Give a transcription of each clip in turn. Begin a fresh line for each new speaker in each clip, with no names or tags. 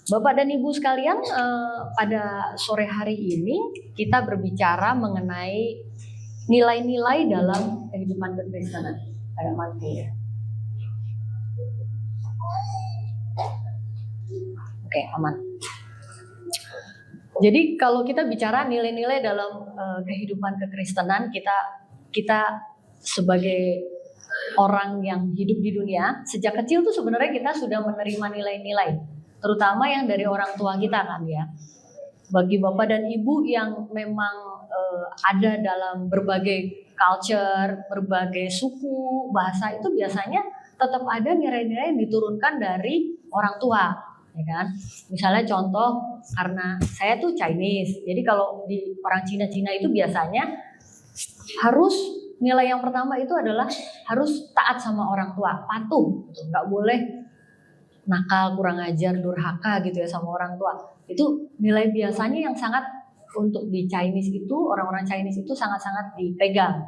Bapak dan Ibu sekalian, pada sore hari ini kita berbicara mengenai nilai-nilai dalam kehidupan kekristenan. Ada mati ya? Oke, aman. Jadi kalau kita bicara nilai-nilai dalam kehidupan kekristenan, kita sebagai orang yang hidup di dunia, sejak kecil tuh sebenarnya kita sudah menerima nilai-nilai, terutama yang dari orang tua kita kan ya. Bagi Bapak dan Ibu yang memang ada dalam berbagai culture, berbagai suku, bahasa, itu biasanya tetap ada nilai-nilai yang diturunkan dari orang tua, ya kan? Misalnya contoh, karena saya tuh Chinese, jadi kalau di orang Cina-Cina itu biasanya harus nilai yang pertama itu adalah harus taat sama orang tua, patuh, nggak boleh nakal, kurang ajar, durhaka gitu ya sama orang tua. Itu nilai biasanya yang sangat, untuk di Chinese itu, orang-orang Chinese itu sangat-sangat dipegang,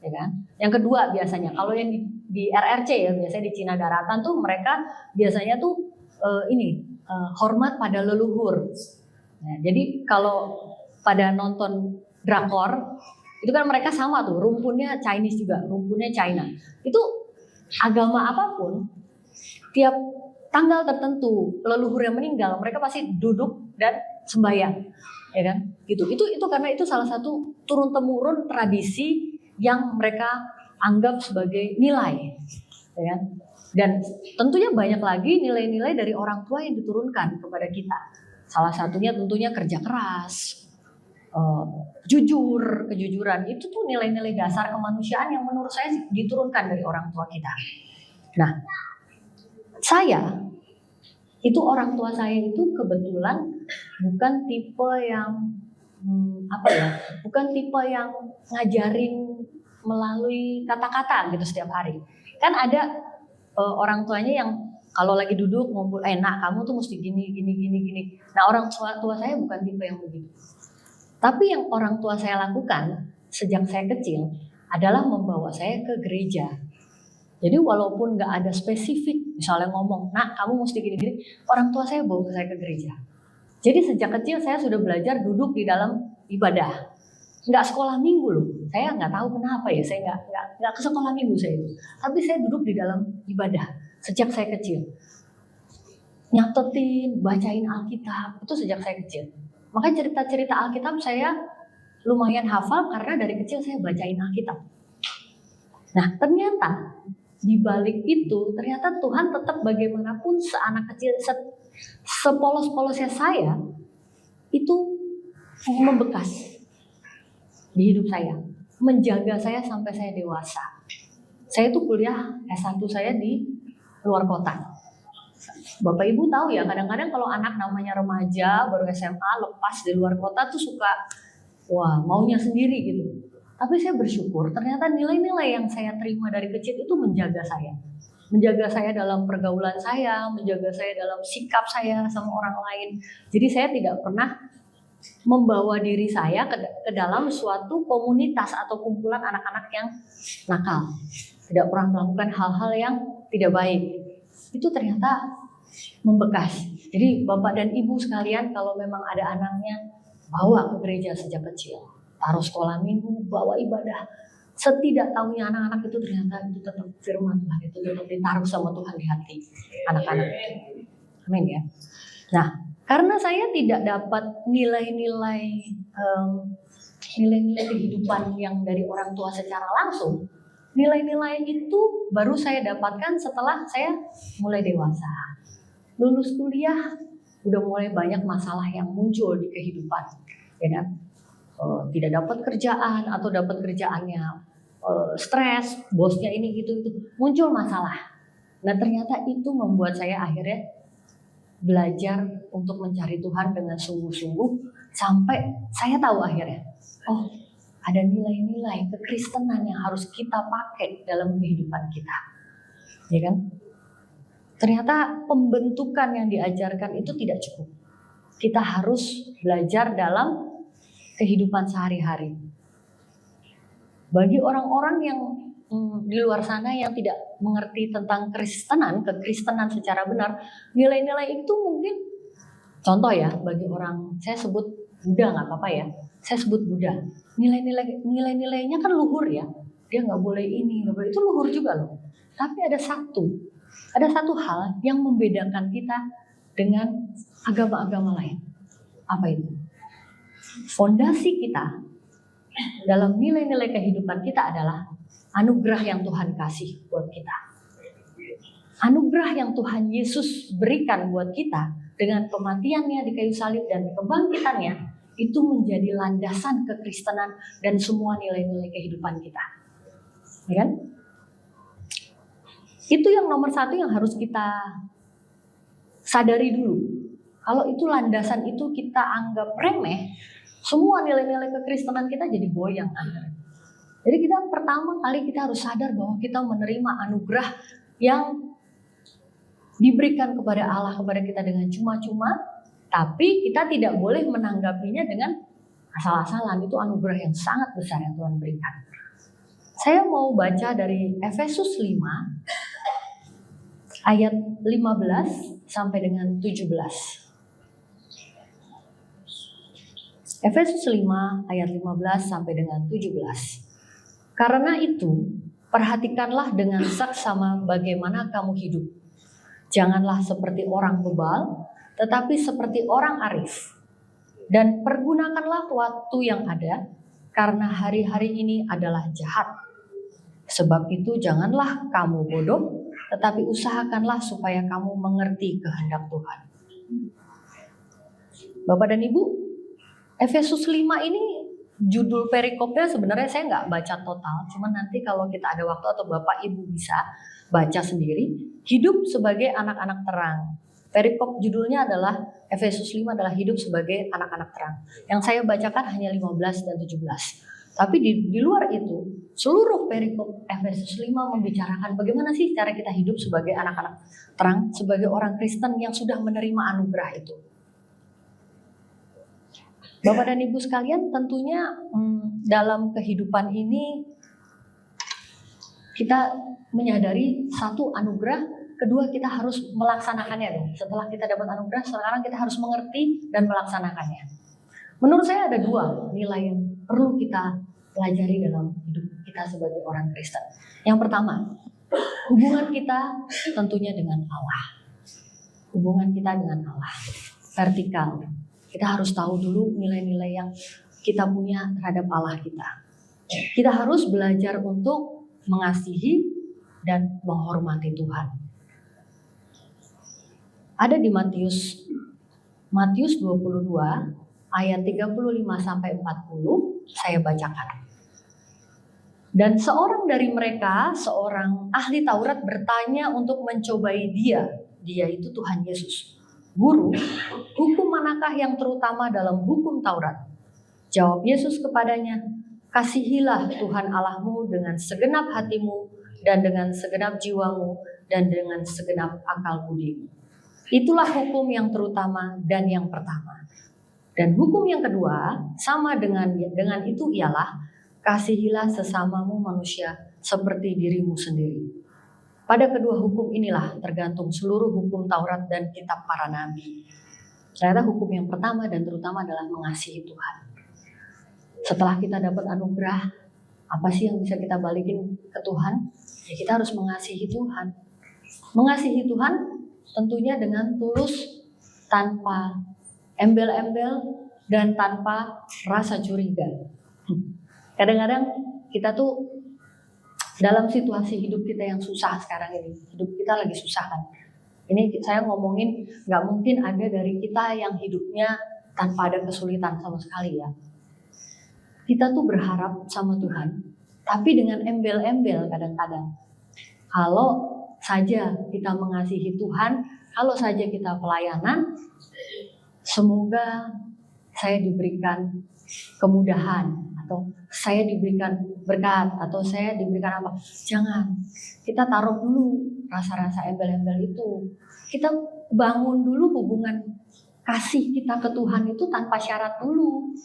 ya kan? Yang kedua biasanya, kalau yang di RRC ya, biasanya di Cina Daratan tuh mereka biasanya tuh hormat pada leluhur. Nah, jadi kalau pada nonton drakor itu kan mereka sama tuh, rumpunnya Chinese juga, rumpunnya China. Itu agama apapun, tiap tanggal tertentu leluhur yang meninggal, mereka pasti duduk dan sembahyang, ya kan? Itu karena itu salah satu turun temurun tradisi yang mereka anggap sebagai nilai, ya kan? Dan tentunya banyak lagi nilai-nilai dari orang tua yang diturunkan kepada kita. Salah satunya tentunya kerja keras, jujur, kejujuran. Itu tuh nilai-nilai dasar kemanusiaan yang menurut saya diturunkan dari orang tua kita. Nah, saya itu orang tua saya itu kebetulan bukan tipe yang bukan tipe yang ngajarin melalui kata-kata gitu setiap hari. Kan ada orang tuanya yang kalau lagi duduk ngumpul, nak kamu tuh mesti gini. Nah, orang tua saya bukan tipe yang begitu. Tapi yang orang tua saya lakukan sejak saya kecil adalah membawa saya ke gereja. Jadi walaupun nggak ada spesifik, misalnya ngomong, nak kamu mesti gini, orang tua saya bawa saya ke gereja. Jadi sejak kecil saya sudah belajar duduk di dalam ibadah. Nggak sekolah minggu loh, saya nggak tahu kenapa ya, saya nggak ke sekolah minggu saya itu. Tapi saya duduk di dalam ibadah sejak saya kecil. Nyatetin, bacain Alkitab, itu sejak saya kecil. Makanya cerita-cerita Alkitab saya lumayan hafal karena dari kecil saya bacain Alkitab. Nah, ternyata di balik itu, ternyata Tuhan tetap bagaimanapun seanak kecil, sepolos-polosnya saya, itu membekas di hidup saya, menjaga saya sampai saya dewasa. Saya itu kuliah S1 saya di luar kota. Bapak Ibu tahu ya, kadang-kadang kalau anak namanya remaja, baru SMA, lepas di luar kota tuh suka, maunya sendiri gitu. Tapi saya bersyukur, ternyata nilai-nilai yang saya terima dari kecil itu menjaga saya. Menjaga saya dalam pergaulan saya, menjaga saya dalam sikap saya sama orang lain. Jadi saya tidak pernah membawa diri saya ke dalam suatu komunitas atau kumpulan anak-anak yang nakal. Tidak pernah melakukan hal-hal yang tidak baik. Itu ternyata membekas. Jadi Bapak dan Ibu sekalian, kalau memang ada anaknya, bawa ke gereja sejak kecil. Taruh sekolah minggu, bawa ibadah. Setidak tahunya anak-anak itu ternyata itu tetap firman Tuhan, itu tetap ditaruh sama Tuhan di hati anak-anak. Amin ya. Nah, karena saya tidak dapat nilai-nilai kehidupan yang dari orang tua secara langsung, nilai-nilai itu baru saya dapatkan setelah saya mulai dewasa. Lulus kuliah, udah mulai banyak masalah yang muncul di kehidupan, ya kan? Tidak dapat kerjaan atau dapat kerjaannya stres, bosnya ini gitu, muncul masalah. Nah, ternyata itu membuat saya akhirnya belajar untuk mencari Tuhan dengan sungguh-sungguh sampai saya tahu akhirnya, ada nilai-nilai kekristenan yang harus kita pakai dalam kehidupan kita, ya kan? Ternyata pembentukan yang diajarkan itu tidak cukup. Kita harus belajar dalam kehidupan sehari-hari. Bagi orang-orang yang di luar sana yang tidak mengerti tentang kekristenan secara benar, nilai-nilai itu mungkin Contoh ya, bagi orang, saya sebut Buddha nggak apa-apa ya, saya sebut Buddha. Nilai-nilainya kan luhur ya, dia nggak boleh ini, nggak boleh itu, luhur juga loh. Tapi ada satu hal yang membedakan kita dengan agama-agama lain. Apa itu? Fondasi kita dalam nilai-nilai kehidupan kita adalah anugerah yang Tuhan kasih buat kita. Anugerah yang Tuhan Yesus berikan buat kita dengan kematiannya di kayu salib dan kebangkitannya, itu menjadi landasan kekristenan dan semua nilai-nilai kehidupan kita. Ya kan? Itu yang nomor satu yang harus kita sadari dulu. Kalau itu landasan itu kita anggap remeh, semua nilai-nilai kekristenan kita jadi goyang. Jadi kita pertama kali kita harus sadar bahwa kita menerima anugerah yang diberikan kepada Allah kepada kita dengan cuma-cuma, tapi kita tidak boleh menanggapinya dengan asal-asalan. Itu anugerah yang sangat besar yang Tuhan berikan. Saya mau baca dari Efesus 5 ayat 15 sampai dengan 17. Efesus 5 ayat 15 sampai dengan 17. Karena itu, perhatikanlah dengan saksama bagaimana kamu hidup. Janganlah seperti orang bebal, tetapi seperti orang arif. Dan pergunakanlah waktu yang ada, karena hari-hari ini adalah jahat. Sebab itu janganlah kamu bodoh, tetapi usahakanlah supaya kamu mengerti kehendak Tuhan. Bapak dan Ibu, Efesus 5 ini judul perikopnya sebenarnya saya nggak baca total, cuman nanti kalau kita ada waktu atau Bapak Ibu bisa baca sendiri. Hidup sebagai anak-anak terang. Perikop judulnya adalah Efesus 5 adalah hidup sebagai anak-anak terang. Yang saya bacakan hanya 15 dan 17. Tapi di luar itu, seluruh perikop Efesus 5 membicarakan bagaimana sih cara kita hidup sebagai anak-anak terang, sebagai orang Kristen yang sudah menerima anugerah itu. Bapak dan Ibu sekalian, tentunya dalam kehidupan ini kita menyadari satu anugerah, kedua kita harus melaksanakannya dong. Setelah kita dapat anugerah, sekarang kita harus mengerti dan melaksanakannya. Menurut saya ada dua nilai yang perlu kita pelajari dalam hidup kita sebagai orang Kristen. Yang pertama, hubungan kita tentunya dengan Allah. Hubungan kita dengan Allah, vertikal. Kita harus tahu dulu nilai-nilai yang kita punya terhadap Allah kita. Kita harus belajar untuk mengasihi dan menghormati Tuhan. Ada di Matius 22 ayat 35 sampai 40, saya bacakan. Dan seorang dari mereka, seorang ahli Taurat bertanya untuk mencobai dia itu Tuhan Yesus. Guru, hukum manakah yang terutama dalam hukum Taurat? Jawab Yesus kepadanya, kasihilah Tuhan Allahmu dengan segenap hatimu dan dengan segenap jiwamu dan dengan segenap akal budimu. Itulah hukum yang terutama dan yang pertama. Dan hukum yang kedua sama dengan itu ialah kasihilah sesamamu manusia seperti dirimu sendiri. Pada kedua hukum inilah tergantung seluruh hukum Taurat dan kitab para nabi. Ternyata hukum yang pertama dan terutama adalah mengasihi Tuhan. Setelah kita dapat anugerah, apa sih yang bisa kita balikin ke Tuhan? Ya kita harus mengasihi Tuhan. Mengasihi Tuhan tentunya dengan tulus, tanpa embel-embel, dan tanpa rasa curiga. Kadang-kadang kita tuh dalam situasi hidup kita yang susah sekarang ini, hidup kita lagi susah kan. Ini saya ngomongin gak mungkin ada dari kita yang hidupnya tanpa ada kesulitan sama sekali ya. Kita tuh berharap sama Tuhan, tapi dengan embel-embel kadang-kadang. Kalau saja kita mengasihi Tuhan, kalau saja kita pelayanan, semoga saya diberikan kemudahan, atau saya diberikan berkat, atau saya diberikan apa. Jangan, kita taruh dulu rasa-rasa embel-embel itu. Kita bangun dulu hubungan kasih kita ke Tuhan itu tanpa syarat dulu.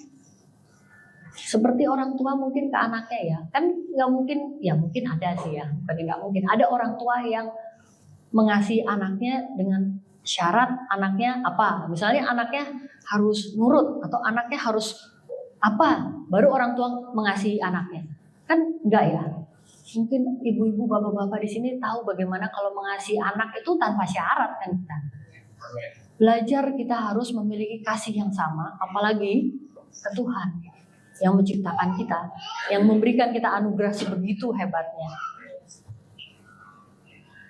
Seperti orang tua mungkin ke anaknya ya, kan nggak mungkin, ya mungkin ada sih ya, bukan nggak mungkin ada orang tua yang mengasihi anaknya dengan syarat anaknya apa. Misalnya anaknya harus nurut atau anaknya harus apa, baru orang tua mengasihi anaknya. Kan enggak ya? Mungkin ibu-ibu, bapak-bapak di sini tahu bagaimana kalau mengasihi anak itu tanpa syarat kan kita. Belajar kita harus memiliki kasih yang sama, apalagi ke Tuhan yang menciptakan kita, yang memberikan kita anugerah sebegitu hebatnya.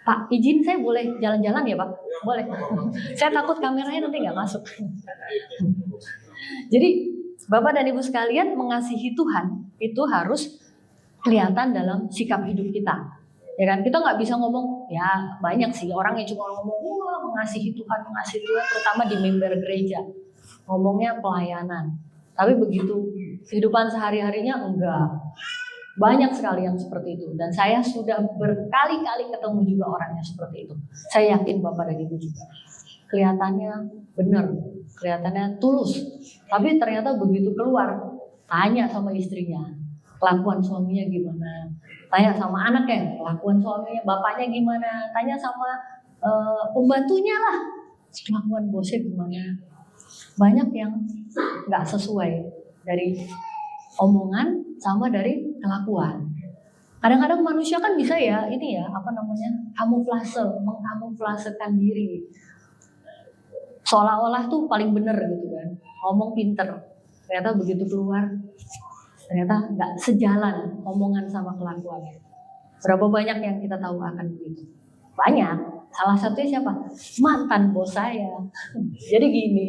Pak, izin saya boleh jalan-jalan ya Pak? Boleh. Saya takut kameranya nanti nggak masuk. Jadi Bapak dan Ibu sekalian, mengasihi Tuhan itu harus kelihatan dalam sikap hidup kita. Ya kan, kita nggak bisa ngomong, ya banyak sih orang yang cuma ngomong, wah mengasihi Tuhan, terutama di member gereja. Ngomongnya pelayanan. Tapi begitu kehidupan sehari-harinya enggak. Banyak sekali yang seperti itu. Dan saya sudah berkali-kali ketemu juga orang yang seperti itu. Saya yakin Bapak dan Ibu juga. Kelihatannya benar, kelihatannya tulus. Tapi ternyata begitu keluar, tanya sama istrinya, kelakuan suaminya gimana? Tanya sama anaknya, kelakuan suaminya, bapaknya gimana? Tanya sama pembantunya lah, kelakuan bosnya gimana? Banyak yang nggak sesuai dari omongan sama dari kelakuan. Kadang-kadang manusia kan bisa ya, ini ya, kamuflase, mengkamuflasekan diri. Seolah-olah tuh paling bener gitu kan, ngomong pinter. Ternyata begitu keluar, ternyata nggak sejalan omongan sama kelakuannya. Berapa banyak yang kita tahu akan begitu? Banyak. Salah satunya siapa? Mantan bos saya. Jadi gini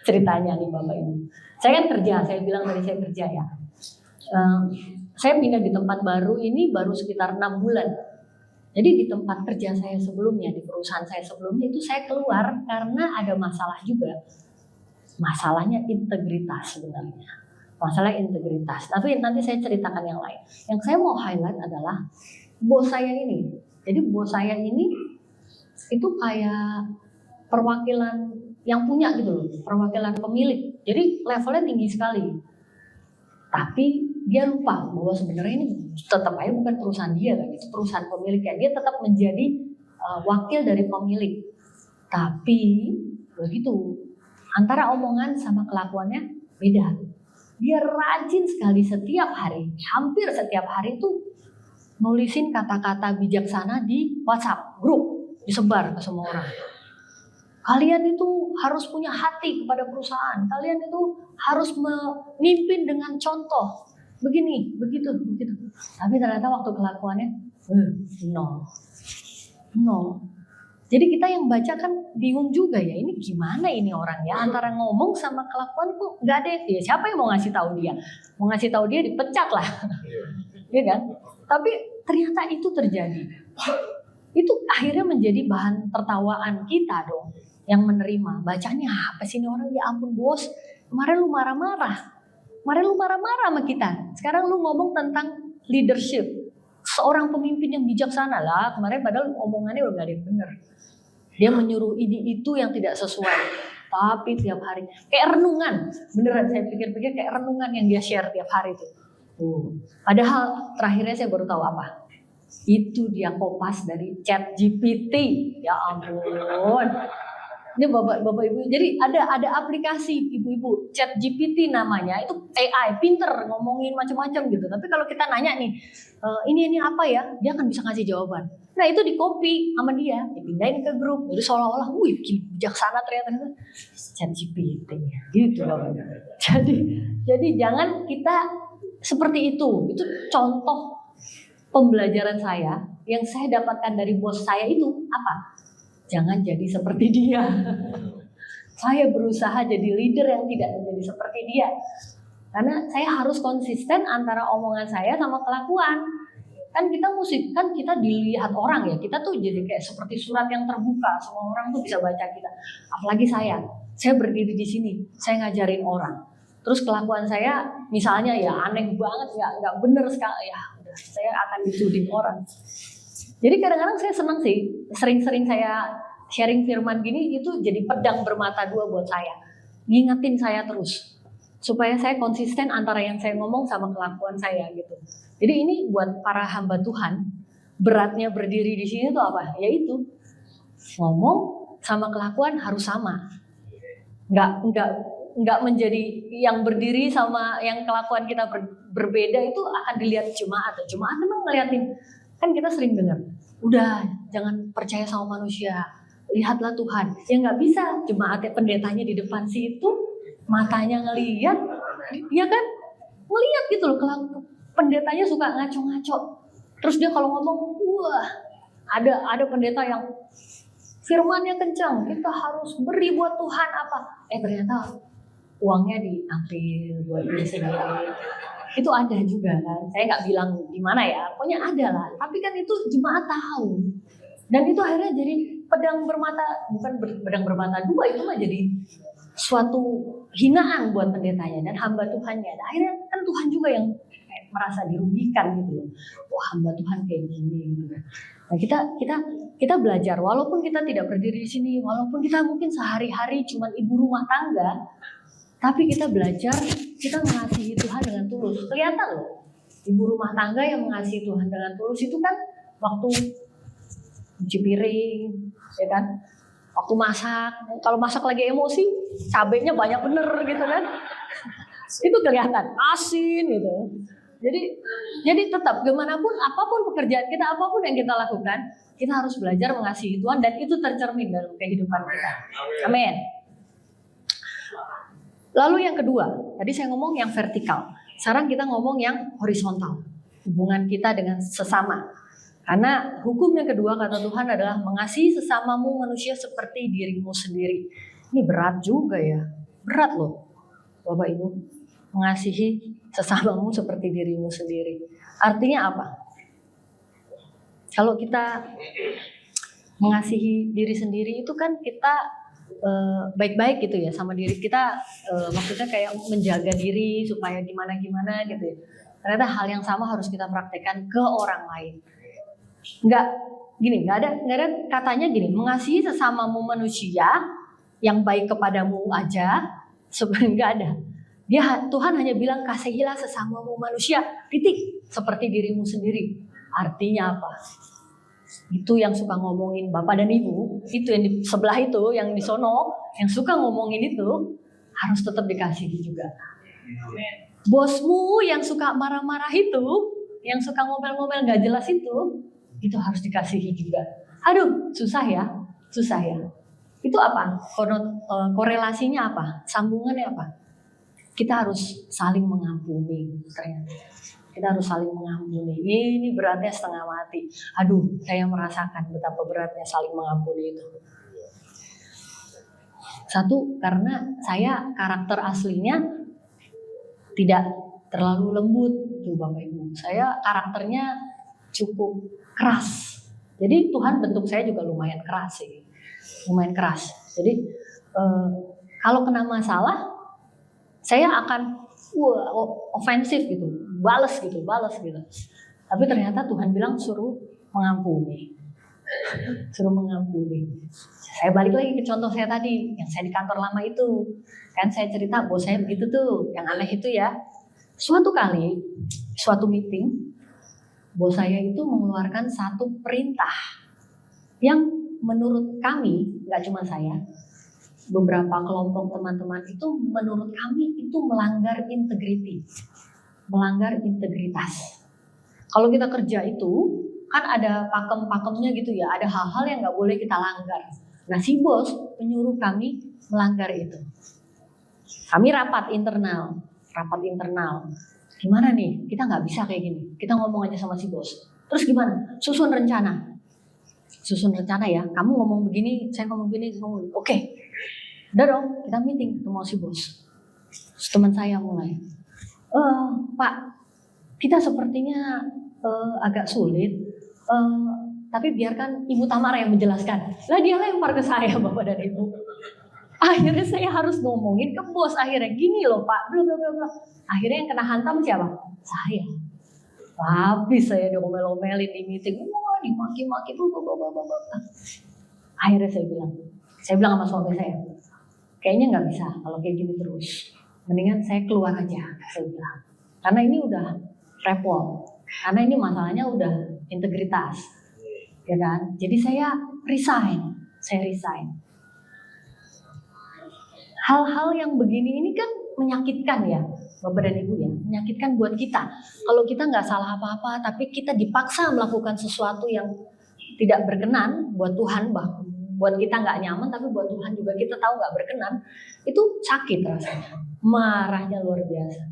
ceritanya nih Bapak Ibu. Saya kan kerja, saya bilang tadi saya kerja ya. Saya pindah di tempat baru ini baru sekitar 6 bulan. Jadi di tempat kerja saya sebelumnya, di perusahaan saya sebelumnya itu saya keluar karena ada masalah juga. Masalahnya integritas sebenarnya. Masalah integritas. Tapi nanti saya ceritakan yang lain. Yang saya mau highlight adalah bos saya ini. Jadi bos saya ini itu kayak perwakilan yang punya gitu loh, perwakilan pemilik. Jadi levelnya tinggi sekali. Tapi dia lupa bahwa sebenarnya ini tetap aja bukan perusahaan dia kan, itu perusahaan pemiliknya. Dia tetap menjadi wakil dari pemilik. Tapi begitu, antara omongan sama kelakuannya beda. Dia rajin sekali setiap hari, hampir setiap hari itu nulisin kata-kata bijaksana di WhatsApp grup, disebar ke semua orang. Kalian itu harus punya hati kepada perusahaan. Kalian itu harus memimpin dengan contoh. Begini, begitu. Tapi ternyata waktu kelakuannya nol. Jadi kita yang baca kan bingung juga ya. Ini gimana ini orang ya? Antara ngomong sama kelakuan kok nggak ada ya. Siapa yang mau ngasih tahu dia? Mau ngasih tahu dia dipecat lah, ya kan? Tapi ternyata itu terjadi. Itu akhirnya menjadi bahan tertawaan kita dong. Yang menerima, bacanya apa sih ini orang, ya ampun bos, kemarin lu marah-marah sama kita, sekarang lu ngomong tentang leadership, seorang pemimpin yang bijaksana lah, kemarin padahal omongannya udah gak ada yang bener, dia menyuruh ini itu yang tidak sesuai, tapi tiap hari, kayak renungan, beneran saya pikir-pikir kayak renungan yang dia share tiap hari tuh, padahal terakhirnya saya baru tahu apa, itu dia kopas dari ChatGPT, ya ampun. Ini bapak ibu, jadi ada aplikasi ibu-ibu ChatGPT namanya, itu AI pinter ngomongin macam-macam gitu. Tapi kalau kita nanya nih, ini apa ya, dia akan bisa ngasih jawaban. Nah itu di copy sama dia, dipindahin ke grup, jadi seolah-olah, wih bijaksana ternyata ChatGPT, gitu bapak. Jadi jangan kita seperti itu contoh pembelajaran saya yang saya dapatkan dari bos saya itu apa? Jangan jadi seperti dia. Saya berusaha jadi leader yang tidak menjadi seperti dia. Karena saya harus konsisten antara omongan saya sama kelakuan. Kan kita dilihat orang ya. Kita tuh jadi kayak seperti surat yang terbuka. Semua orang tuh bisa baca kita. Apalagi saya berdiri di sini, saya ngajarin orang. Terus kelakuan saya misalnya ya aneh banget, nggak bener sekali ya. Saya akan dituding orang. Jadi kadang-kadang saya senang sih, sering-sering saya sharing firman gini, itu jadi pedang bermata dua buat saya. Ngingetin saya terus, supaya saya konsisten antara yang saya ngomong sama kelakuan saya gitu. Jadi ini buat para hamba Tuhan, beratnya berdiri di sini tuh apa? Yaitu ngomong sama kelakuan harus sama. Nggak menjadi yang berdiri sama yang kelakuan kita berbeda itu akan dilihat jemaat. Jemaat memang ngeliatin, kan kita sering dengar, udah jangan percaya sama manusia, lihatlah Tuhan. Ya nggak bisa, jemaatnya pendetanya di depan situ, matanya ngelihat, ya kan, ngelihat gitu loh. Pendetanya suka ngaco-ngaco, terus dia kalau ngomong, wah, ada pendeta yang firmannya kencang, kita harus beri buat Tuhan apa? Ternyata uangnya diambil buat diri sendiri. Itu ada juga kan. Saya nggak bilang di mana ya, pokoknya ada lah. Tapi kan itu jemaat tahu. Dan itu akhirnya jadi bukan pedang bermata dua, itu mah jadi suatu hinaan buat pendetanya dan hamba Tuhannya. Dan akhirnya kan Tuhan juga yang merasa dirugikan gitu loh. Wah, hamba Tuhan kayak gini gitu. Nah, kita belajar, walaupun kita tidak berdiri di sini, walaupun kita mungkin sehari-hari cuma ibu rumah tangga, tapi kita belajar, kita mengasihi Tuhan dengan tulus. Kelihatan loh, ibu rumah tangga yang mengasihi Tuhan dengan tulus itu kan waktu cuci piring, ya kan? Waktu masak, kalau masak lagi emosi, cabenya banyak bener gitu kan? Itu kelihatan, asin gitu. Jadi tetap gimana pun, apapun pekerjaan kita, apapun yang kita lakukan, kita harus belajar mengasihi Tuhan dan itu tercermin dalam kehidupan kita. Amin. Lalu yang kedua, tadi saya ngomong yang vertikal. Sekarang kita ngomong yang horizontal. Hubungan kita dengan sesama. Karena hukum yang kedua kata Tuhan adalah mengasihi sesamamu manusia seperti dirimu sendiri. Ini berat juga ya. Berat loh Bapak Ibu. Mengasihi sesamamu seperti dirimu sendiri. Artinya apa? Kalau kita mengasihi diri sendiri itu kan kita baik-baik gitu ya sama diri kita, maksudnya kayak menjaga diri supaya gimana-gimana gitu ya. Ternyata hal yang sama harus kita praktekkan ke orang lain. Nggak ada katanya gini, mengasihi sesamamu manusia yang baik kepadamu aja, sebenarnya nggak ada. Tuhan hanya bilang kasihilah sesamamu manusia, titik, seperti dirimu sendiri. Artinya apa? Itu yang suka ngomongin bapak dan ibu, itu yang di sebelah itu, yang di sono, yang suka ngomongin itu harus tetap dikasihi juga. Bosmu yang suka marah-marah itu, yang suka ngomel-ngomel gak jelas itu harus dikasihi juga. Aduh, susah ya. Itu apa? Korelasinya apa? Sambungannya apa? Kita harus saling mengampuni, ternyata. Kita harus saling mengampuni. Ini beratnya setengah mati. Aduh, saya merasakan betapa beratnya saling mengampuni itu. Satu, karena saya karakter aslinya tidak terlalu lembut, tuh Bapak Ibu. Saya karakternya cukup keras. Jadi Tuhan bentuk saya juga lumayan keras sih. Lumayan keras. Jadi kalau kena masalah, saya akan ofensif gitu, balas gitu. Tapi ternyata Tuhan bilang suruh mengampuni. Saya balik lagi ke contoh saya tadi, yang saya di kantor lama itu. Kan saya cerita bos saya begitu tuh, yang aneh itu ya. Suatu kali, suatu meeting, bos saya itu mengeluarkan satu perintah yang menurut kami, nggak cuma saya, beberapa kelompok teman-teman itu menurut kami itu melanggar integritas. Kalau kita kerja itu kan ada pakem-pakemnya gitu ya, ada hal-hal yang nggak boleh kita langgar. Nah si bos menyuruh kami melanggar itu. Kami rapat internal. Gimana nih? Kita nggak bisa kayak gini. Kita ngomong aja sama si bos. Terus gimana? Susun rencana ya. Kamu ngomong begini, saya ngomong begini. Oke. Udah dong, kita meeting ketemu si bos. Terus teman saya mulai, Pak, kita sepertinya agak sulit, tapi biarkan Ibu Tamara yang menjelaskan. Lah dia lempar ke saya, Bapak dan Ibu. Akhirnya saya harus ngomongin ke bos. Akhirnya gini loh Pak, bla. Akhirnya yang kena hantam siapa? Saya. Habis saya diomel-omelin di meeting, wah dimaki-maki, Akhirnya saya bilang sama suami saya, kayaknya nggak bisa kalau kayak gini terus. Mendingan saya keluar aja, saya bilang. Karena ini udah repot. Karena ini masalahnya udah integritas, ya kan? Jadi saya resign. Hal-hal yang begini ini kan menyakitkan ya, Bapak dan Ibu ya, menyakitkan buat kita. Kalau kita nggak salah apa-apa, tapi kita dipaksa melakukan sesuatu yang tidak berkenan buat Tuhan, buat kita nggak nyaman, tapi buat Tuhan juga kita tahu nggak berkenan, itu sakit rasanya, marahnya luar biasa.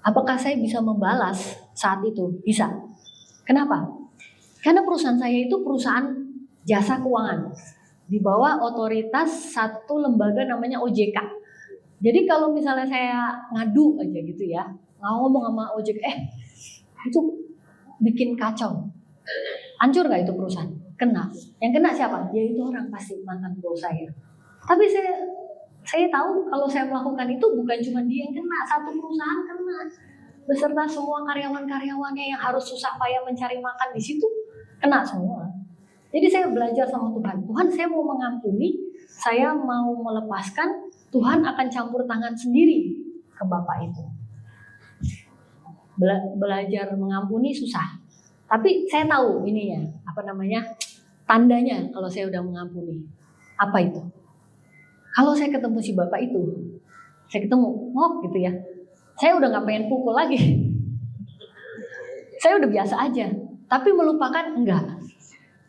Apakah saya bisa membalas saat itu? Bisa. Kenapa? Karena perusahaan saya itu perusahaan jasa keuangan di bawah otoritas satu lembaga namanya OJK. Jadi kalau misalnya saya ngadu aja gitu ya, ngomong sama OJK, itu bikin kacau, hancur nggak itu perusahaan? Kena. Yang kena siapa? Ya itu orang pasti mantan bos saya. Tapi saya tahu kalau saya melakukan itu bukan cuma dia yang kena, satu perusahaan kena, beserta semua karyawan-karyawannya yang harus susah payah mencari makan di situ kena semua. Jadi saya belajar sama Tuhan. Tuhan, saya mau mengampuni, saya mau melepaskan. Tuhan akan campur tangan sendiri ke Bapak itu. Belajar mengampuni susah. Tapi saya tahu ininya, tandanya kalau saya udah mengampuni. Apa itu? Kalau saya ketemu si Bapak itu, saya ketemu, gitu ya. Saya udah gak pengen pukul lagi. Saya udah biasa aja. Tapi melupakan enggak.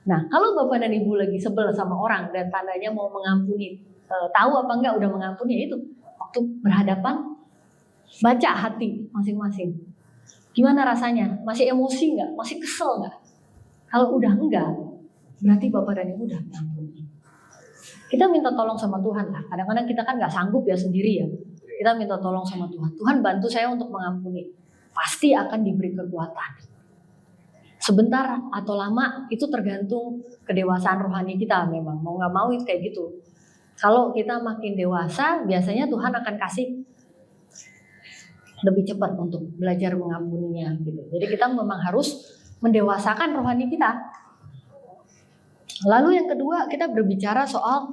Nah, kalau Bapak dan Ibu lagi sebel sama orang dan tandanya mau mengampuni, tahu apa enggak udah mengampuni, ya itu waktu berhadapan, baca hati masing-masing. Gimana rasanya? Masih emosi enggak? Masih kesel enggak? Kalau udah enggak, berarti Bapak dan Ibu udah mengampuni. Kita minta tolong sama Tuhan lah. Kadang-kadang kita kan nggak sanggup ya sendiri ya. Kita minta tolong sama Tuhan. Tuhan bantu saya untuk mengampuni. Pasti akan diberi kekuatan. Sebentar atau lama itu tergantung kedewasaan rohani kita memang. Mau nggak mau itu kayak gitu. Kalau kita makin dewasa, biasanya Tuhan akan kasih lebih cepat untuk belajar mengampuninya gitu. Jadi kita memang harus mendewasakan rohani kita. Lalu yang kedua, kita berbicara soal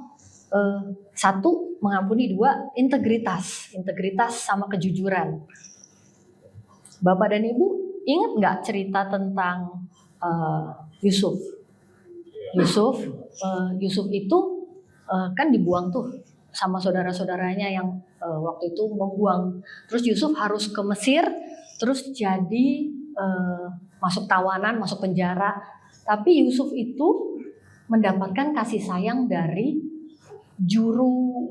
satu, mengampuni. Dua, integritas. Integritas sama kejujuran. Bapak dan Ibu ingat nggak cerita tentang Yusuf? Yusuf itu kan dibuang tuh sama saudara-saudaranya yang waktu itu membuang. Terus Yusuf harus ke Mesir, terus jadi masuk tawanan, masuk penjara. Tapi Yusuf itu mendapatkan kasih sayang dari juru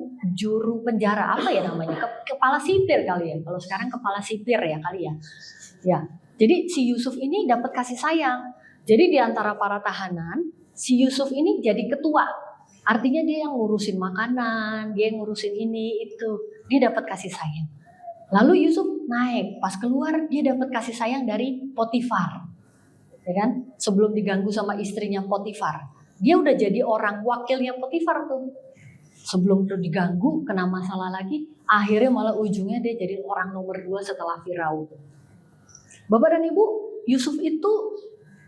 penjara, apa ya namanya, kepala sipir kali ya. Kalau sekarang kepala sipir ya kali ya. Ya. Jadi si Yusuf ini dapat kasih sayang. Jadi di antara para tahanan, si Yusuf ini jadi ketua. Artinya dia yang ngurusin makanan, dia yang ngurusin ini itu. Dia dapat kasih sayang. Lalu Yusuf naik, pas keluar dia dapat kasih sayang dari Potifar. Ya kan? Sebelum diganggu sama istrinya Potifar. Dia udah jadi orang wakilnya Potifar tuh. Sebelum tuh diganggu, kena masalah lagi, akhirnya malah ujungnya dia jadi orang nomor 2 setelah Firaun. Bapak dan Ibu, Yusuf itu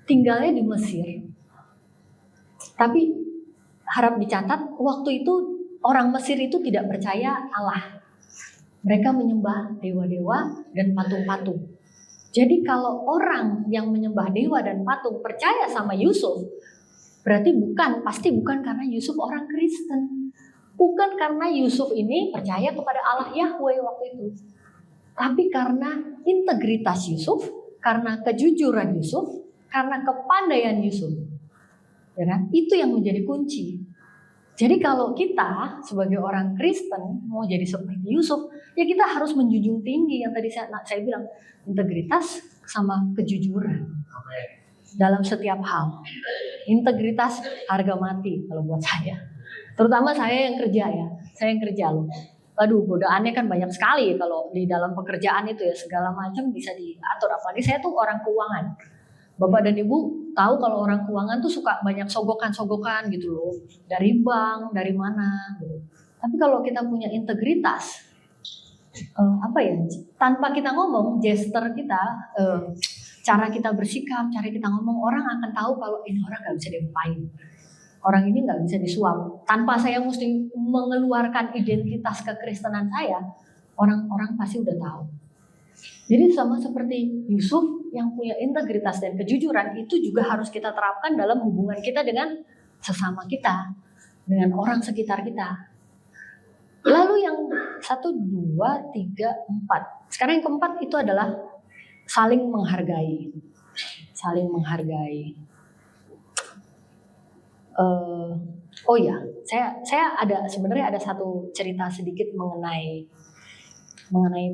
tinggalnya di Mesir. Tapi harap dicatat, waktu itu orang Mesir itu tidak percaya Allah. Mereka menyembah dewa-dewa dan patung-patung. Jadi kalau orang yang menyembah dewa dan patung percaya sama Yusuf, berarti pasti bukan karena Yusuf orang Kristen. Bukan karena Yusuf ini percaya kepada Allah Yahweh waktu itu. Tapi karena integritas Yusuf, karena kejujuran Yusuf, karena kepandaian Yusuf. Ya kan? Itu yang menjadi kunci. Jadi kalau kita sebagai orang Kristen mau jadi seperti Yusuf, ya kita harus menjunjung tinggi yang tadi saya bilang, integritas sama kejujuran dalam setiap hal. Integritas harga mati kalau buat saya. Terutama saya yang kerja ya, saya yang kerja loh. Waduh, godaannya kan banyak sekali kalau di dalam pekerjaan itu ya, segala macam bisa diatur. Apalagi saya tuh orang keuangan. Bapak dan Ibu tahu kalau orang keuangan tuh suka banyak sogokan-sogokan gitu loh. Dari bank, dari mana gitu. Tapi kalau kita punya integritas, tanpa kita ngomong, gesture kita, cara kita bersikap, cara kita ngomong, orang akan tahu kalau ini orang gak bisa diapain. Orang ini gak bisa disuap. Tanpa saya mesti mengeluarkan identitas kekristenan saya, orang-orang pasti udah tahu. Jadi sama seperti Yusuf yang punya integritas dan kejujuran, itu juga harus kita terapkan dalam hubungan kita dengan sesama kita, dengan orang sekitar kita. Lalu yang 1, 2, 3, 4. Sekarang yang keempat itu adalah saling menghargai. Saling menghargai. Oh ya, saya sebenarnya ada satu cerita sedikit mengenai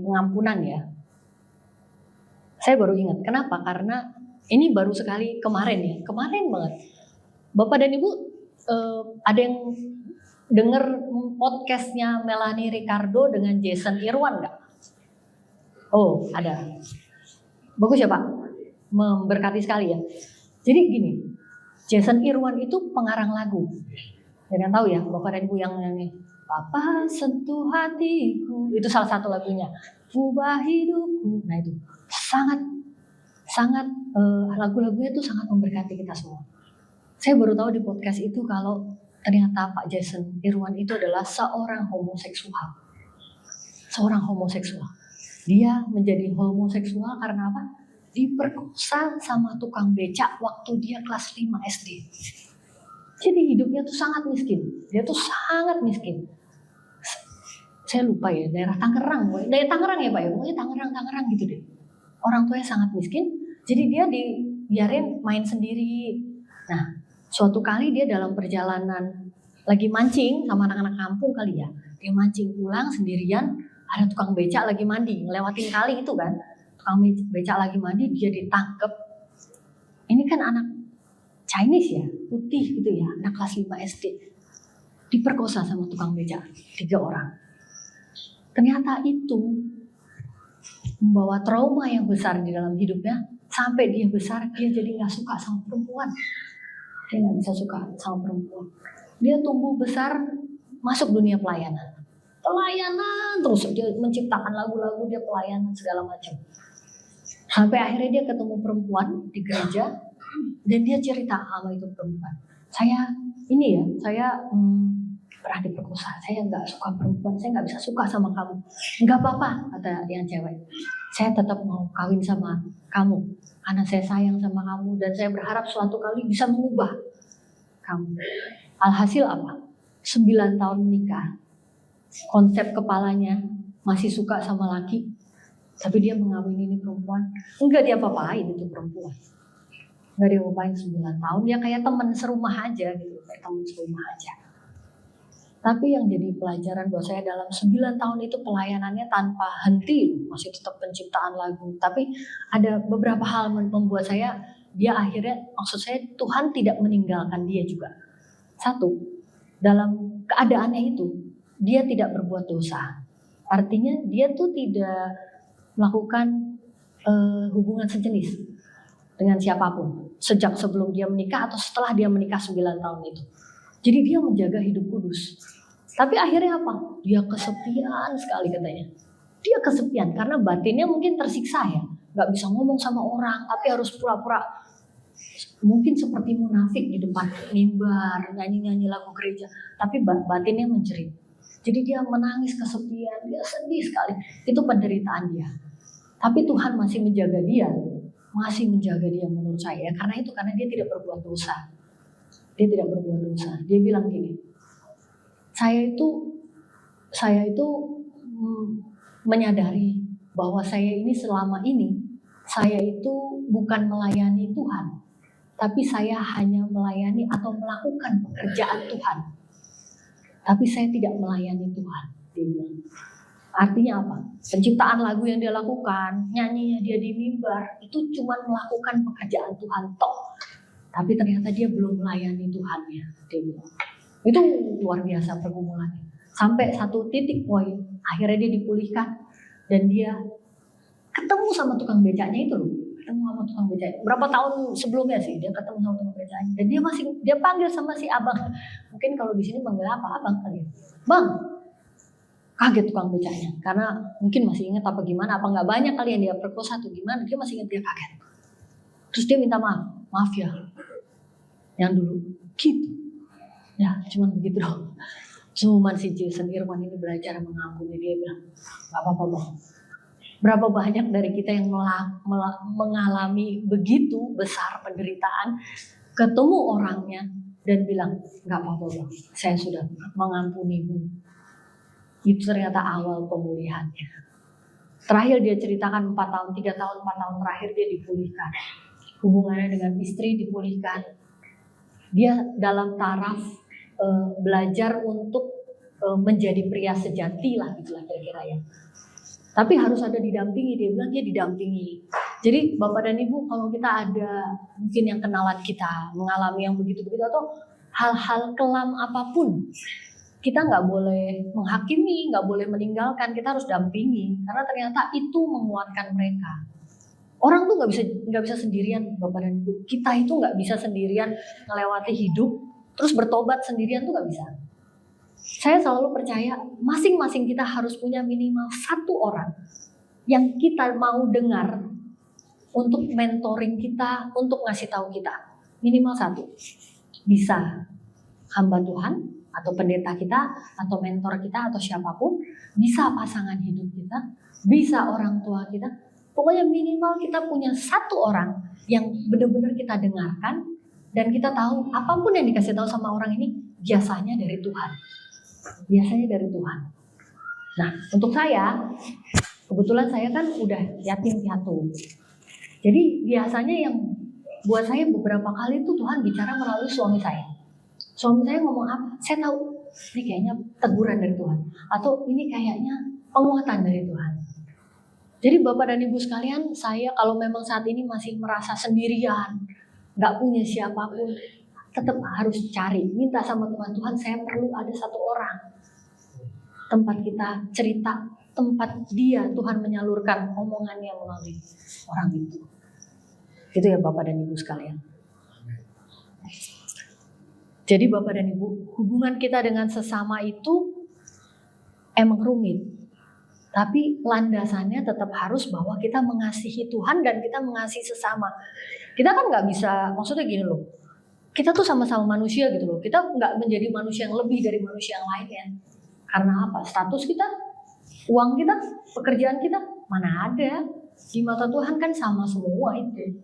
pengampunan ya. Saya baru ingat. Kenapa? Karena ini baru sekali kemarin banget. Bapak dan Ibu ada yang dengar podcastnya Melanie Ricardo dengan Jason Irwan nggak? Oh, ada. Bagus ya Pak, memberkati sekali ya. Jadi gini, Jason Irwan itu pengarang lagu. Jangan tahu ya, Bapak dan Ibu yang nyanyi. Papa sentuh hatiku, itu salah satu lagunya. Ubah hidupku. Nah itu sangat lagu-lagunya itu sangat memberkati kita semua. Saya baru tahu di podcast itu kalau ternyata Pak Jason Irwan itu adalah seorang homoseksual. Seorang homoseksual. Dia menjadi homoseksual karena apa? Diperkosa sama tukang becak waktu dia kelas 5 SD. Jadi hidupnya tuh sangat miskin. Dia tuh sangat miskin. Saya lupa ya, daerah Tangerang ya Pak ya, pokoknya Tangerang gitu deh. Orang tuanya sangat miskin, jadi dia dibiarin main sendiri. Nah, suatu kali dia dalam perjalanan lagi mancing sama anak-anak kampung kali ya, dia mancing pulang sendirian, ada tukang becak lagi mandi, ngelewatin kali itu kan, tukang becak lagi mandi, dia ditangkep. Ini kan anak Chinese ya, putih gitu ya, anak kelas 5 SD, diperkosa sama tukang becak, 3 orang. Ternyata itu membawa trauma yang besar di dalam hidupnya, sampai dia besar dia jadi nggak suka sama perempuan. Dia nggak bisa suka sama perempuan. Dia tumbuh besar masuk dunia pelayanan terus, dia menciptakan lagu-lagu, dia pelayanan segala macam. Sampai akhirnya dia ketemu perempuan di gereja dan dia cerita sama itu perempuan. Saya pernah diperkosa, saya nggak suka perempuan, saya nggak bisa suka sama kamu. Nggak apa-apa, kata yang cewek. Saya tetap mau kawin sama kamu karena saya sayang sama kamu dan saya berharap suatu kali bisa mengubah kamu. Alhasil apa? 9 tahun menikah. Konsep kepalanya masih suka sama laki, tapi dia mengawini ini perempuan. Enggak dia apa-apain itu perempuan. Enggak dia apa-apain 9 tahun. Ya kayak teman serumah aja gitu, kayak teman serumah aja. Tapi yang jadi pelajaran buat saya dalam 9 tahun itu pelayanannya tanpa henti, masih tetap penciptaan lagu. Tapi ada beberapa hal membuat dia akhirnya, maksud saya Tuhan tidak meninggalkan dia juga. Satu, dalam keadaannya itu dia tidak berbuat dosa. Artinya dia tuh tidak melakukan hubungan sejenis dengan siapapun sejak sebelum dia menikah atau setelah dia menikah 9 tahun itu. Jadi dia menjaga hidup kudus. Tapi akhirnya apa? Dia kesepian sekali katanya. Dia kesepian karena batinnya mungkin tersiksa ya. Gak bisa ngomong sama orang, tapi harus pura-pura mungkin seperti munafik di depan mimbar, nyanyi-nyanyi lagu gereja. Tapi batinnya menjerit. Jadi dia menangis kesepian, dia sedih sekali. Itu penderitaan dia. Tapi Tuhan masih menjaga dia menurut saya. Karena dia tidak berbuat dosa. Dia tidak berbuat dosa. Dia bilang gini, saya itu menyadari bahwa saya ini selama ini, saya itu bukan melayani Tuhan, tapi saya hanya melayani atau melakukan pekerjaan Tuhan. Tapi saya tidak melayani Tuhan, dia bilang. Artinya apa? Penciptaan lagu yang dia lakukan, nyanyinya dia di mimbar, itu cuma melakukan pekerjaan Tuhan tok. Tapi ternyata dia belum melayani Tuhannya, dia bilang. Itu luar biasa pergumulannya. Sampai satu titik poin, akhirnya dia dipulihkan dan dia ketemu sama tukang becaknya itu loh. Berapa tahun sebelumnya sih dia ketemu sama tukang becaknya. Dan dia panggil sama si abang. Mungkin kalau di sini manggil apa? Abang kali ya. Bang. Kaget tukang becaknya. Karena mungkin masih ingat apa gimana. Apa nggak banyak kali yang dia perkosa atau gimana. Dia masih ingat, dia kaget. Terus dia minta maaf. Maaf ya. Yang dulu. Gitu. Ya cuman begitu dong. Cuman si Jason Irwan ini belajar mengampuni. Dia bilang, gak apa-apa bang. Berapa banyak dari kita yang mengalami begitu besar penderitaan, ketemu orangnya dan bilang, gak apa-apa bang, saya sudah mengampunimu. Itu ternyata awal pemulihannya. Terakhir dia ceritakan 4 tahun, 3 tahun, 4 tahun terakhir dia dipulihkan. Hubungannya dengan istri dipulihkan. Dia dalam taraf belajar untuk menjadi pria sejati lah, gitulah kira-kira ya. Tapi harus ada didampingi, dia bilang dia didampingi. Jadi Bapak dan Ibu, kalau kita ada mungkin yang kenalan kita mengalami yang begitu-begitu atau hal-hal kelam apapun, kita nggak boleh menghakimi, nggak boleh meninggalkan, kita harus dampingi karena ternyata itu menguatkan mereka. Orang tuh nggak bisa sendirian, Bapak dan Ibu. Kita itu nggak bisa sendirian melewati hidup terus bertobat sendirian tuh nggak bisa. Saya selalu percaya masing-masing kita harus punya minimal satu orang yang kita mau dengar untuk mentoring kita, untuk ngasih tahu kita. Minimal satu. Bisa hamba Tuhan atau pendeta kita atau mentor kita atau siapapun, bisa pasangan hidup kita, bisa orang tua kita. Pokoknya minimal kita punya satu orang yang benar-benar kita dengarkan dan kita tahu apapun yang dikasih tahu sama orang ini biasanya dari Tuhan. Biasanya dari Tuhan. Nah, untuk saya, kebetulan saya kan udah yatim piatu. Jadi biasanya yang buat saya beberapa kali tuh Tuhan bicara melalui suami saya. Suami saya ngomong apa? Saya tahu ini kayaknya teguran dari Tuhan. Atau ini kayaknya penguatan dari Tuhan. Jadi Bapak dan Ibu sekalian, saya kalau memang saat ini masih merasa sendirian, gak punya siapapun, tetap harus cari, minta sama Tuhan, Tuhan saya perlu ada satu orang tempat kita cerita, tempat dia Tuhan menyalurkan omongannya melalui orang itu. Itu ya Bapak dan Ibu sekalian. Jadi Bapak dan Ibu, hubungan kita dengan sesama itu emang rumit. Tapi landasannya tetap harus bahwa kita mengasihi Tuhan dan kita mengasihi sesama. Kita kan gak bisa, maksudnya gini loh, kita tuh sama-sama manusia gitu loh. Kita nggak menjadi manusia yang lebih dari manusia yang lainnya. Karena apa? Status kita, uang kita, pekerjaan kita, mana ada. Di mata Tuhan kan sama semua itu.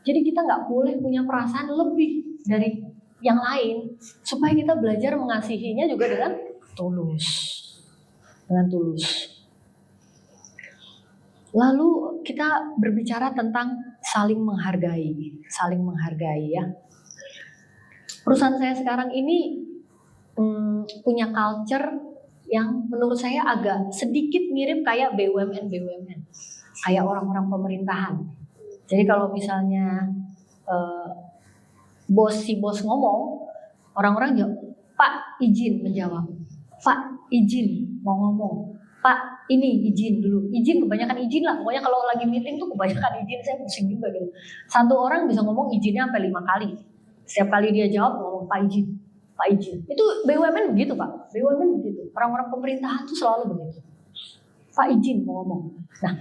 Jadi kita nggak boleh punya perasaan lebih dari yang lain. Supaya kita belajar mengasihinya juga dengan tulus. Dengan tulus. Lalu kita berbicara tentang saling menghargai. Saling menghargai ya. Perusahaan saya sekarang ini punya culture yang menurut saya agak sedikit mirip kayak BUMN, kayak orang-orang pemerintahan. Jadi kalau misalnya si bos ngomong, orang-orang jawab, Pak izin menjawab, Pak izin mau ngomong, Pak ini izin dulu, izin kebanyakan izin lah. Pokoknya kalau lagi meeting tuh kebanyakan izin, saya pusing juga gitu. Satu orang bisa ngomong izinnya sampai 5 kali. Setiap kali dia jawab ngomong Pak izin, Pak izin. Itu BUMN begitu Pak, BUMN begitu. Orang-orang pemerintahan tuh selalu begitu. Pak izin mau ngomong. Nah,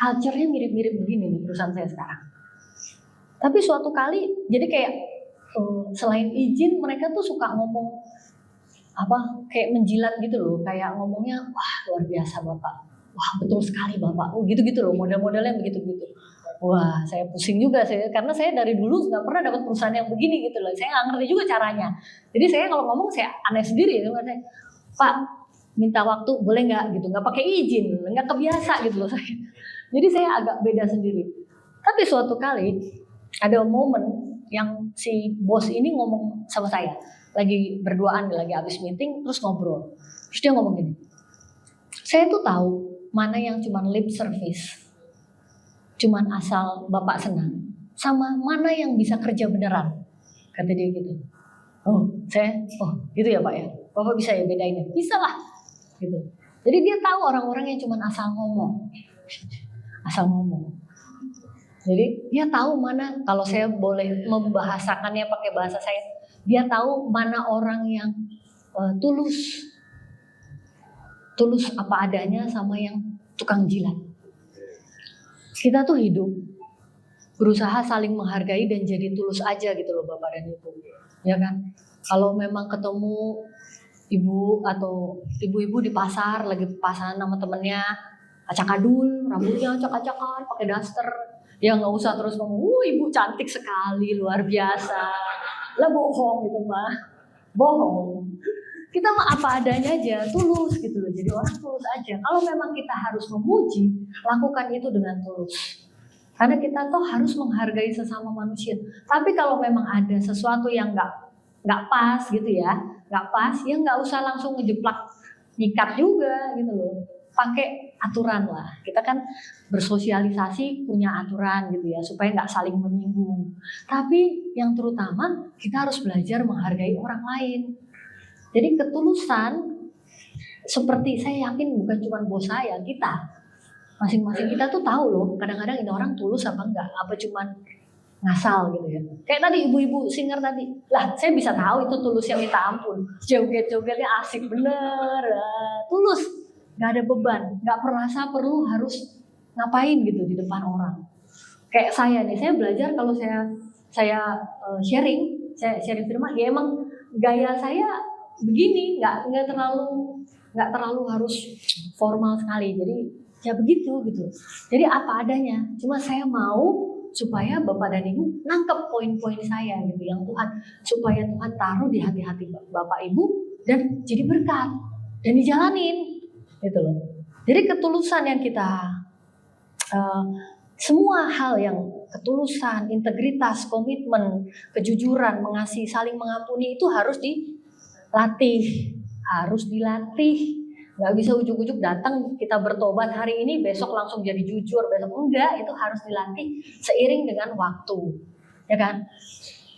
culture-nya mirip-mirip begini nih perusahaan saya sekarang. Tapi suatu kali, jadi kayak selain izin mereka tuh suka ngomong apa kayak menjilat gitu loh, kayak ngomongnya wah luar biasa Bapak, wah betul sekali Bapak, gitu-gitu loh, model-modelnya begitu-begitu. Wah, saya pusing juga karena saya dari dulu nggak pernah dapat perusahaan yang begini gitu loh. Saya nggak ngerti juga caranya. Jadi saya kalau ngomong saya aneh sendiri. Saya, Pak, minta waktu boleh nggak gitu? Nggak pakai izin, nggak kebiasa gitu loh saya. Jadi saya agak beda sendiri. Tapi suatu kali ada momen yang si bos ini ngomong sama saya. Lagi berduaan, lagi habis meeting, terus ngobrol. Terus dia ngomong gini, saya tuh tahu mana yang cuma lip service. Cuman asal Bapak senang, sama mana yang bisa kerja beneran, kata dia gitu. Oh gitu ya Pak ya, Bapak bisa ya bedain ya? Bisa lah gitu. Jadi dia tahu orang-orang yang cuman asal ngomong. Jadi dia tahu mana, kalau saya boleh membahasakannya pakai bahasa saya, dia tahu mana orang yang tulus apa adanya sama yang tukang jilat. Kita tuh hidup berusaha saling menghargai dan jadi tulus aja gitu loh Bapak dan Ibu, ya kan? Kalau memang ketemu ibu atau ibu-ibu di pasar lagi pasangan sama temennya, acak-adul, rambutnya acak-acakan, pakai daster, ya nggak usah terus ngomong, ibu cantik sekali, luar biasa, lah bohong gitu mah, bohong. Kita mah apa adanya aja, tulus gitu loh. Jadi orang tulus aja. Kalau memang kita harus memuji, lakukan itu dengan tulus. Karena kita tuh harus menghargai sesama manusia. Tapi kalau memang ada sesuatu yang nggak pas gitu ya, nggak pas, ya nggak usah langsung ngejeplak nyikat juga gitu loh. Pakai aturan lah. Kita kan bersosialisasi punya aturan gitu ya, supaya nggak saling menyinggung. Tapi yang terutama kita harus belajar menghargai orang lain. Jadi ketulusan, seperti saya yakin bukan cuma bos saya, kita masing-masing kita tuh tahu loh. Kadang-kadang ini orang tulus apa enggak, apa cuma ngasal gitu ya. Kayak tadi ibu-ibu singer tadi, lah saya bisa tahu itu tulusnya minta ampun. Joget-jogetnya asik bener, tulus, nggak ada beban, nggak merasa perlu harus ngapain gitu di depan orang. Kayak saya nih, saya belajar kalau saya sharing firman, ya emang gaya saya begini, nggak terlalu harus formal sekali. Jadi ya begitu gitu. Jadi apa adanya. Cuma saya mau supaya Bapak dan Ibu nangkep poin-poin saya gitu yang supaya Tuhan taruh di hati-hati Bapak Ibu dan jadi berkat dan dijalanin gitu loh. Jadi ketulusan yang kita semua hal yang ketulusan, integritas, komitmen, kejujuran, mengasihi, saling mengampuni itu harus dilatih. Gak bisa ujuk-ujuk datang kita bertobat hari ini, besok langsung jadi jujur, besok enggak, itu harus dilatih seiring dengan waktu, ya kan?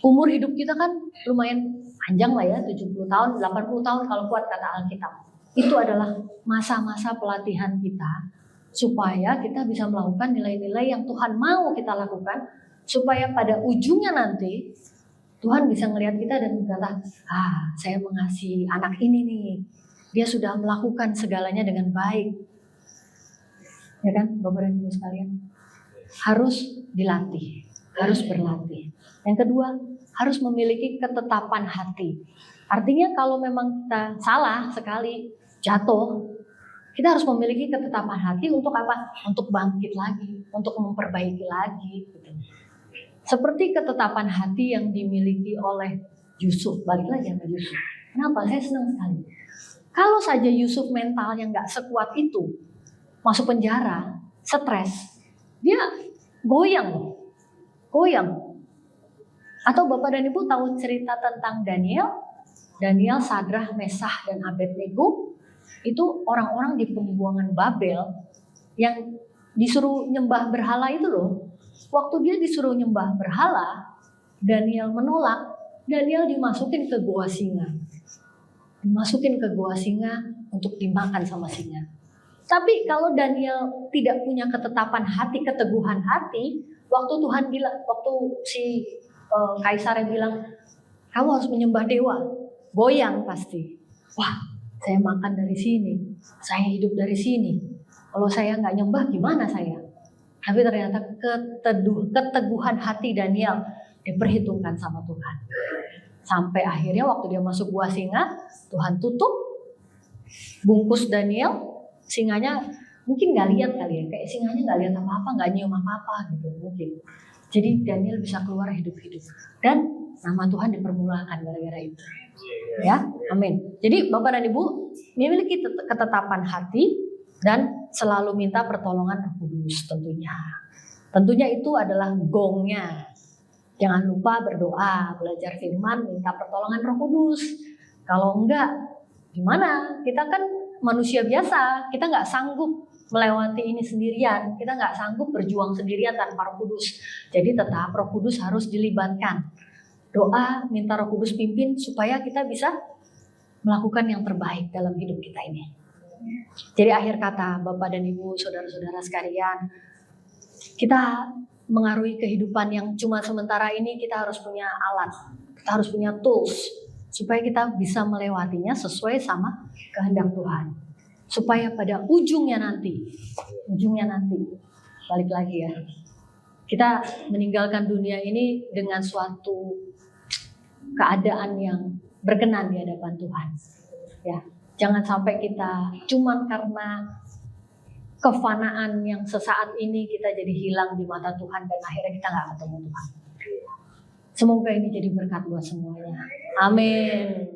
Umur hidup kita kan lumayan panjang lah ya, 70 tahun, 80 tahun kalau kuat kata Alkitab. Itu adalah masa-masa pelatihan kita, supaya kita bisa melakukan nilai-nilai yang Tuhan mau kita lakukan, supaya pada ujungnya nanti Tuhan bisa ngelihat kita dan berkata, saya mengasihi anak ini nih, dia sudah melakukan segalanya dengan baik. Ya kan, Bapak dan Ibu sekalian? Harus dilatih, harus berlatih. Yang kedua, harus memiliki ketetapan hati. Artinya kalau memang kita salah sekali, jatuh, kita harus memiliki ketetapan hati untuk apa? Untuk bangkit lagi, untuk memperbaiki lagi. Gitu. Seperti ketetapan hati yang dimiliki oleh Yusuf. Balik lagi sama Yusuf. Kenapa? Saya senang sekali. Kalau saja Yusuf mentalnya nggak sekuat itu, masuk penjara, stres, dia goyang. Atau Bapak dan Ibu tahu cerita tentang Daniel, Sadrah, Mesah, dan Abednego? Itu orang-orang di pembuangan Babel yang disuruh nyembah berhala itu loh. Waktu dia disuruh nyembah berhala, Daniel menolak. Daniel dimasukin ke gua singa. Untuk dimakan sama singa. Tapi kalau Daniel tidak punya ketetapan hati, keteguhan hati, waktu Tuhan bilang, waktu si kaisarnya bilang, kamu harus menyembah dewa, goyang pasti. Wah, saya makan dari sini, saya hidup dari sini. Kalau saya nggak nyembah gimana saya? Tapi ternyata keteguhan hati Daniel diperhitungkan sama Tuhan. Sampai akhirnya waktu dia masuk gua singa, Tuhan tutup, bungkus Daniel, singanya mungkin nggak lihat kali ya, kayak singanya nggak lihat apa-apa, nggak nyium apa-apa gitu mungkin. Jadi Daniel bisa keluar hidup-hidup dan nama Tuhan dipermulakan gara-gara itu. Ya, amin. Jadi Bapak dan Ibu memiliki ketetapan hati dan selalu minta pertolongan Roh Kudus tentunya. Tentunya itu adalah gongnya. Jangan lupa berdoa, belajar firman, minta pertolongan Roh Kudus. Kalau enggak, gimana? Kita kan manusia biasa, kita nggak sanggup melewati ini sendirian. Kita nggak sanggup berjuang sendirian tanpa Roh Kudus. Jadi tetap Roh Kudus harus dilibatkan. Doa, minta Roh Kudus pimpin supaya kita bisa melakukan yang terbaik dalam hidup kita ini. Jadi akhir kata Bapak dan Ibu, saudara-saudara sekalian, kita mengarungi kehidupan yang cuma sementara ini, kita harus punya alat, kita harus punya tools supaya kita bisa melewatinya sesuai sama kehendak Tuhan. Supaya pada ujungnya nanti balik lagi ya, kita meninggalkan dunia ini dengan suatu keadaan yang berkenan di hadapan Tuhan. Ya, jangan sampai kita cuman karena kefanaan yang sesaat ini kita jadi hilang di mata Tuhan dan akhirnya kita nggak ketemu Tuhan. Semoga ini jadi berkat buat semuanya. Amin.